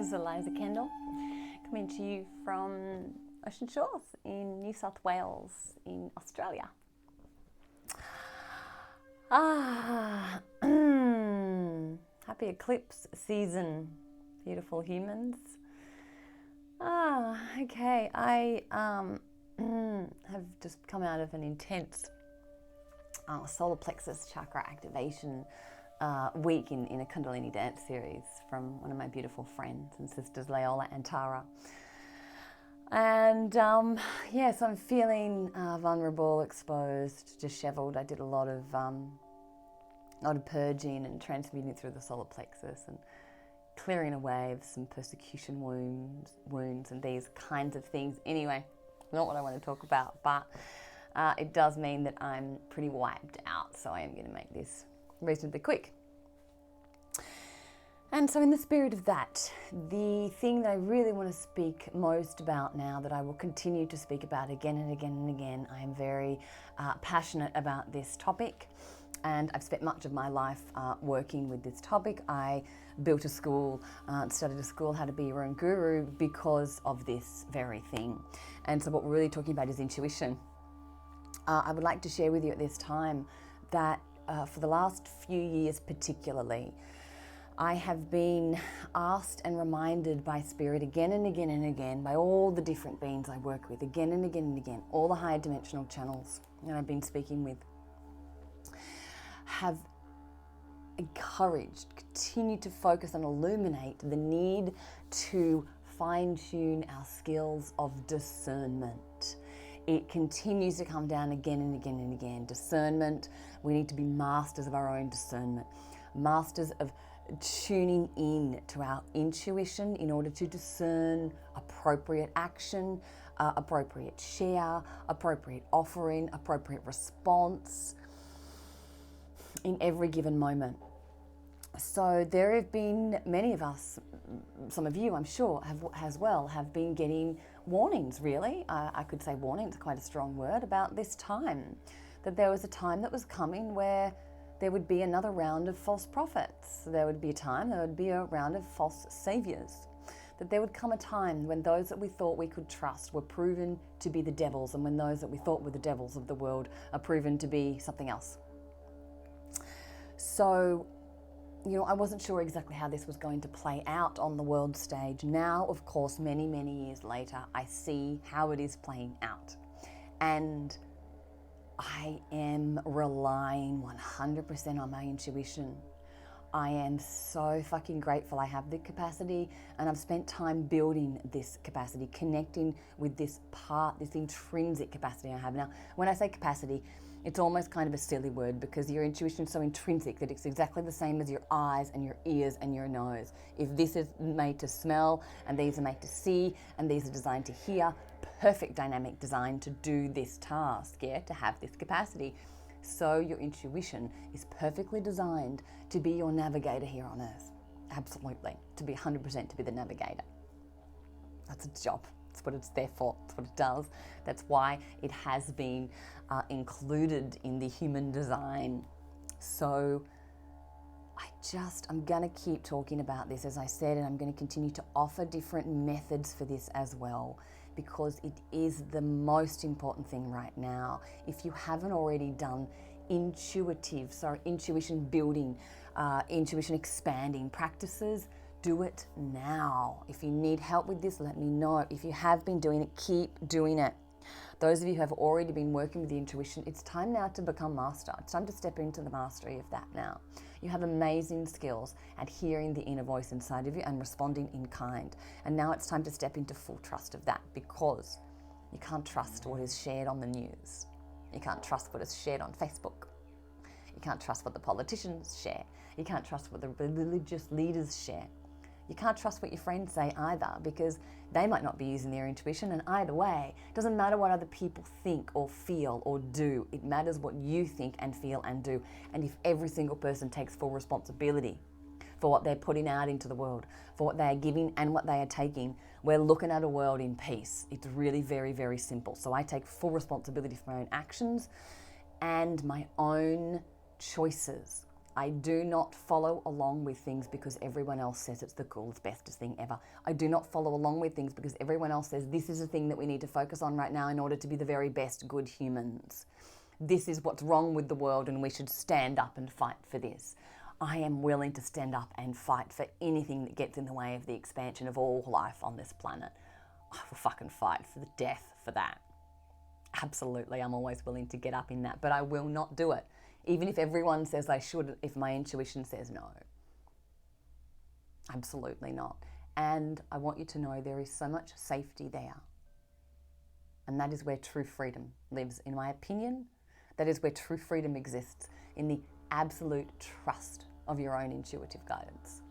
is Eliza Kendall, coming to you from Ocean Shores in New South Wales in Australia. Happy eclipse season, beautiful humans. Okay, I have just come out of an intense solar plexus chakra activation week in a Kundalini dance series from one of my beautiful friends and sisters, Leola and Tara. And so I'm feeling vulnerable, exposed, disheveled. I did a lot of purging and transmuting through the solar plexus and clearing away of some persecution wounds and these kinds of things. Anyway, not what I want to talk about, but it does mean that I'm pretty wiped out, so I am going to make this reasonably quick. And so in the spirit of that, the thing that I really want to speak most about now, that I will continue to speak about again and again and again, I am very passionate about this topic, and I've spent much of my life working with this topic. I built a school, started a school, How to Be Your Own Guru, because of this very thing. And so what we're really talking about is intuition. I would like to share with you at this time that for the last few years particularly, I have been asked and reminded by Spirit again and again and again, by all the different beings I work with, again and again and again, all the higher dimensional channels that I've been speaking with, have encouraged, continue to focus and illuminate the need to fine-tune our skills of discernment. It continues to come down again and again and again. Discernment, we need to be masters of our own discernment, masters of tuning in to our intuition in order to discern appropriate action, appropriate share, appropriate offering, appropriate response in every given moment. So there have been many of us, some of you I'm sure have been getting warnings, really. I could say warnings, quite a strong word, about this time, that there was a time that was coming where there would be another round of false prophets. There would be a time, there would be a round of false saviors. That there would come a time when those that we thought we could trust were proven to be the devils, and when those that we thought were the devils of the world are proven to be something else. So, I wasn't sure exactly how this was going to play out on the world stage. Now, of course, many, many years later, I see how it is playing out. And I am relying 100% on my intuition. I am so fucking grateful I have the capacity, and I've spent time building this capacity, connecting with this part, this intrinsic capacity I have. Now, when I say capacity, it's almost kind of a silly word, because your intuition is so intrinsic that it's exactly the same as your eyes and your ears and your nose. If this is made to smell, and these are made to see, and these are designed to hear, perfect dynamic design to do this task, to have this capacity. So your intuition is perfectly designed to be your navigator here on earth. Absolutely. To be 100% to be the navigator. That's its job. That's what it's there for. That's what it does. That's why it has been included in the human design. So I'm going to keep talking about this, as I said, and I'm going to continue to offer different methods for this as well, because it is the most important thing right now. If you haven't already done intuition building, intuition expanding practices, do it now. If you need help with this, let me know. If you have been doing it, keep doing it. Those of you who have already been working with the intuition, it's time now to become master. It's time to step into the mastery of that now. You have amazing skills at hearing the inner voice inside of you and responding in kind. And now it's time to step into full trust of that, because you can't trust what is shared on the news. You can't trust what is shared on Facebook. You can't trust what the politicians share. You can't trust what the religious leaders share. You can't trust what your friends say either, because they might not be using their intuition, and either way, it doesn't matter what other people think or feel or do. It matters what you think and feel and do. And if every single person takes full responsibility for what they're putting out into the world, for what they are giving and what they are taking, we're looking at a world in peace. It's really very, very simple. So I take full responsibility for my own actions and my own choices. I do not follow along with things because everyone else says it's the coolest, bestest thing ever. I do not follow along with things because everyone else says this is the thing that we need to focus on right now in order to be the very best good humans. This is what's wrong with the world and we should stand up and fight for this. I am willing to stand up and fight for anything that gets in the way of the expansion of all life on this planet. I will fucking fight for the death for that. Absolutely, I'm always willing to get up in that, but I will not do it. Even if everyone says I should, if my intuition says no. Absolutely not. And I want you to know there is so much safety there. And that is where true freedom lives, in my opinion. That is where true freedom exists, in the absolute trust of your own intuitive guidance.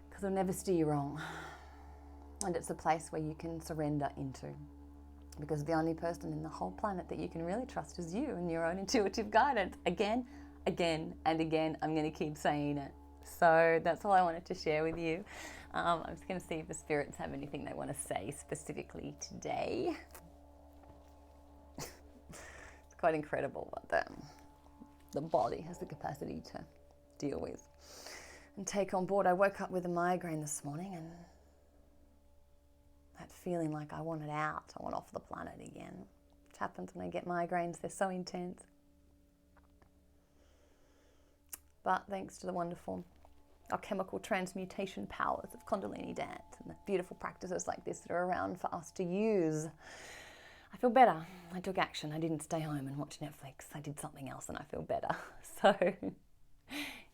Because it'll never steer you wrong. And it's a place where you can surrender into. Because the only person in the whole planet that you can really trust is you and your own intuitive guidance. Again, and again, I'm going to keep saying it. So that's all I wanted to share with you. I'm just going to see if the spirits have anything they want to say specifically today. It's quite incredible what the body has the capacity to deal with and take on board. I woke up with a migraine this morning and that feeling like I want it out, I want off the planet again. Which happens when I get migraines, they're so intense. But thanks to the wonderful alchemical transmutation powers of Kundalini dance and the beautiful practices like this that are around for us to use, I feel better. I took action. I didn't stay home and watch Netflix. I did something else and I feel better. So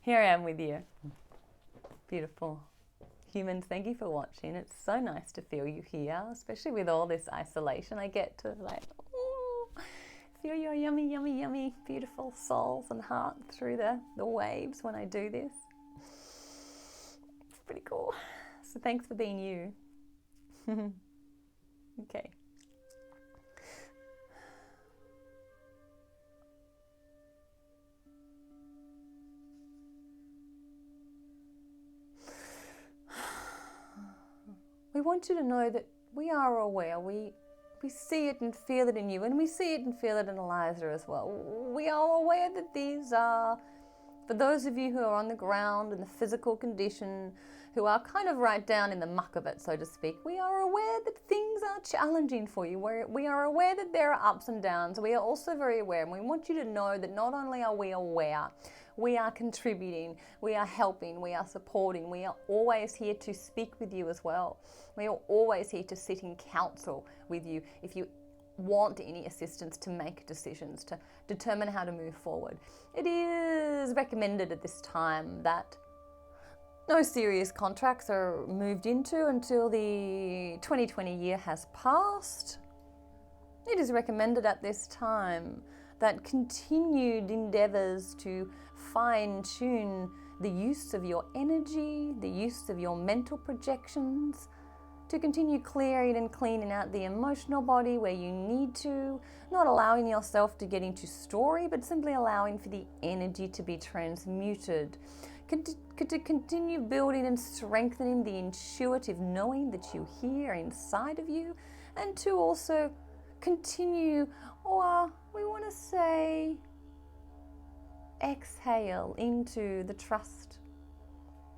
here I am with you. Beautiful humans, thank you for watching. It's so nice to feel you here, especially with all this isolation. I get to feel your yummy, yummy, yummy, beautiful souls and hearts through the waves when I do this. It's pretty cool. So thanks for being you. Okay. We want you to know that we are aware. We see it and feel it in you, and we see it and feel it in Eliza as well. We are aware that these are, for those of you who are on the ground in the physical condition, who are kind of right down in the muck of it, so to speak, we are aware that things are challenging for you. We are aware that there are ups and downs. We are also very aware, and we want you to know that not only are we aware, we are contributing, we are helping, we are supporting, we are always here to speak with you as well. We are always here to sit in counsel with you if you want any assistance to make decisions, to determine how to move forward. It is recommended at this time that no serious contracts are moved into until the 2020 year has passed. It is recommended at this time that continued endeavors to fine-tune the use of your energy, the use of your mental projections, to continue clearing and cleaning out the emotional body where you need to, not allowing yourself to get into story, but simply allowing for the energy to be transmuted. To continue building and strengthening the intuitive knowing that you hear inside of you, and to also continue, or we want to say, exhale into the trust,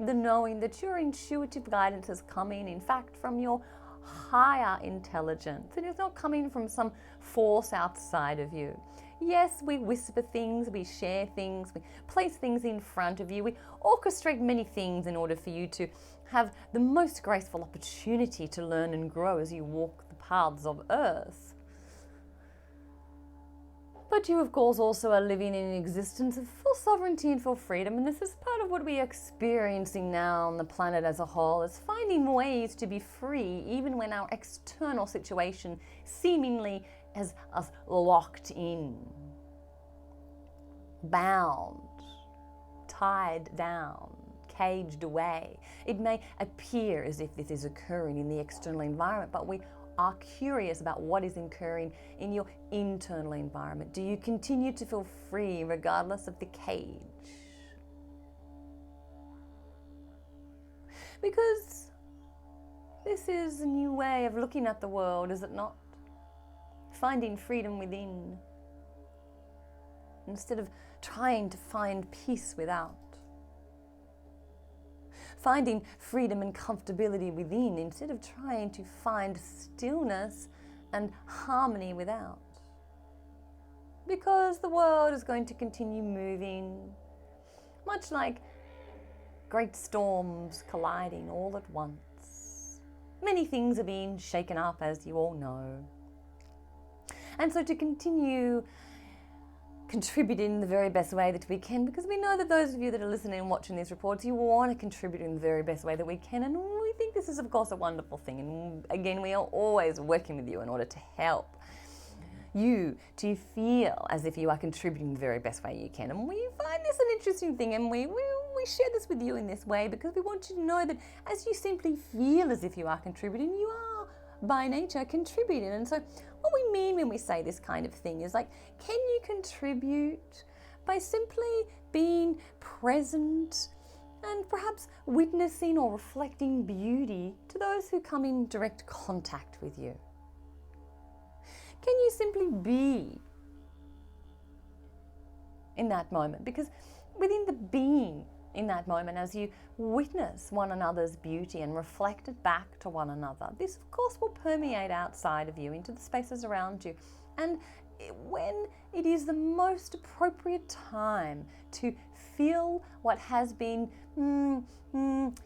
the knowing that your intuitive guidance is coming, in fact, from your higher intelligence. It is not coming from some force outside of you. Yes, we whisper things, we share things, we place things in front of you, we orchestrate many things in order for you to have the most graceful opportunity to learn and grow as you walk the paths of earth. But you, of course, also are living in an existence of full sovereignty and full freedom, and this is part of what we are experiencing now on the planet as a whole, is finding ways to be free even when our external situation seemingly has us locked in, bound, tied down, caged away. It may appear as if this is occurring in the external environment, but we are curious about what is occurring in your internal environment. Do you continue to feel free regardless of the cage? Because this is a new way of looking at the world, is it not? Finding freedom within. Instead of trying to find peace without. Finding freedom and comfortability within instead of trying to find stillness and harmony without. Because the world is going to continue moving, much like great storms colliding all at once. Many things are being shaken up, as you all know. And so to continue contributing in the very best way that we can, because we know that those of you that are listening and watching these reports, you want to contribute in the very best way that we can, and we think this is of course a wonderful thing, and again we are always working with you in order to help you to feel as if you are contributing the very best way you can. And we find this an interesting thing, and we share this with you in this way because we want you to know that as you simply feel as if you are contributing, you are by nature contributing. And so what we mean when we say this kind of thing is like, can you contribute by simply being present and perhaps witnessing or reflecting beauty to those who come in direct contact with you? Can you simply be in that moment? Because within the being in that moment, as you witness one another's beauty and reflect it back to one another, this of course will permeate outside of you into the spaces around you. And when it is the most appropriate time to feel what has been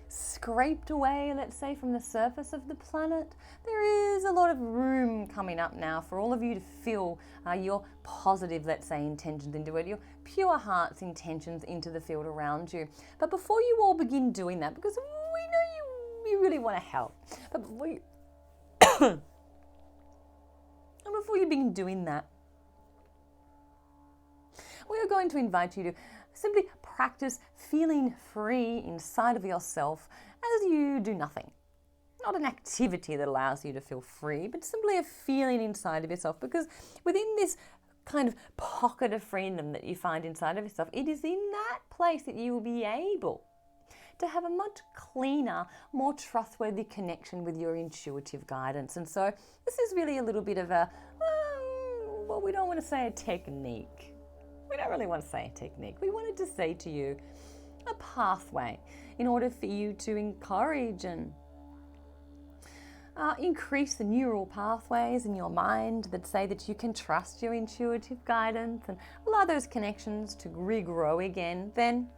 scraped away, let's say, from the surface of the planet, there is a lot of room coming up now for all of you to feel your positive, let's say, intentions into it, your pure heart's intentions into the field around you. But before you all begin doing that, because we know you really want to help, but before you and before you begin doing that, we are going to invite you to simply practice feeling free inside of yourself as you do nothing. Not an activity that allows you to feel free, but simply a feeling inside of yourself. Because within this kind of pocket of freedom that you find inside of yourself, it is in that place that you will be able to have a much cleaner, more trustworthy connection with your intuitive guidance. And so this is really a little bit of a, well, we don't want to say a technique. We don't really want to say a technique. We wanted to say to you a pathway in order for you to encourage and increase the neural pathways in your mind that say that you can trust your intuitive guidance and allow those connections to regrow again. Then,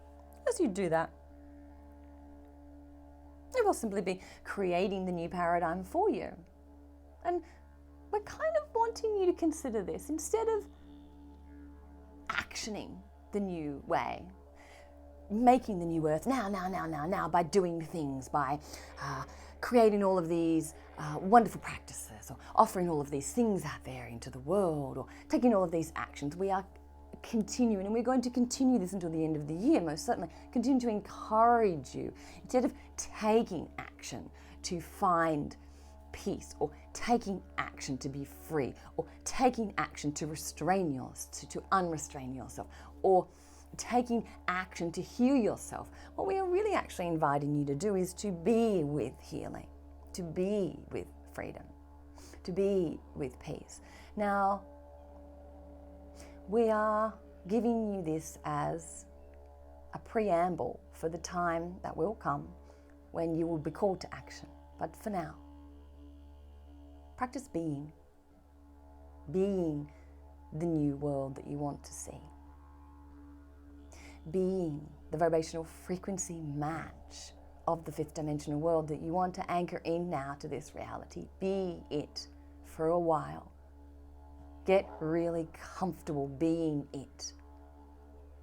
as you do that, it will simply be creating the new paradigm for you. And we're kind of wanting you to consider this instead of actioning the new way, making the new earth now by doing things, by creating all of these wonderful practices, or offering all of these things out there into the world, or taking all of these actions. We are continuing, and we're going to continue this until the end of the year, most certainly, continue to encourage you, instead of taking action to find peace, or taking action to be free, or taking action to restrain yourself, to unrestrain yourself, or taking action to heal yourself. What we are really actually inviting you to do is to be with healing, to be with freedom, to be with peace. Now, we are giving you this as a preamble for the time that will come when you will be called to action. But for now, practice being the new world that you want to see. Being the vibrational frequency match of the fifth dimensional world that you want to anchor in now to this reality. Be it for a while. Get really comfortable being it.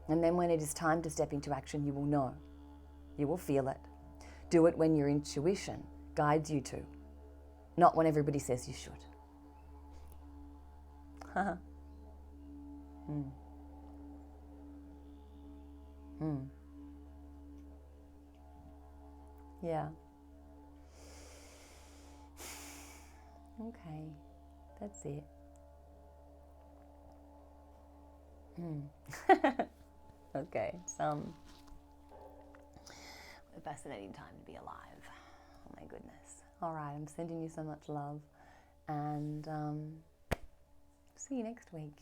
And then when it is time to step into action, you will know. You will feel it. Do it when your intuition guides you to, not when everybody says you should. Yeah. Okay, that's it. Okay, a fascinating time to be alive. Oh my goodness. All right, I'm sending you so much love, and see you next week.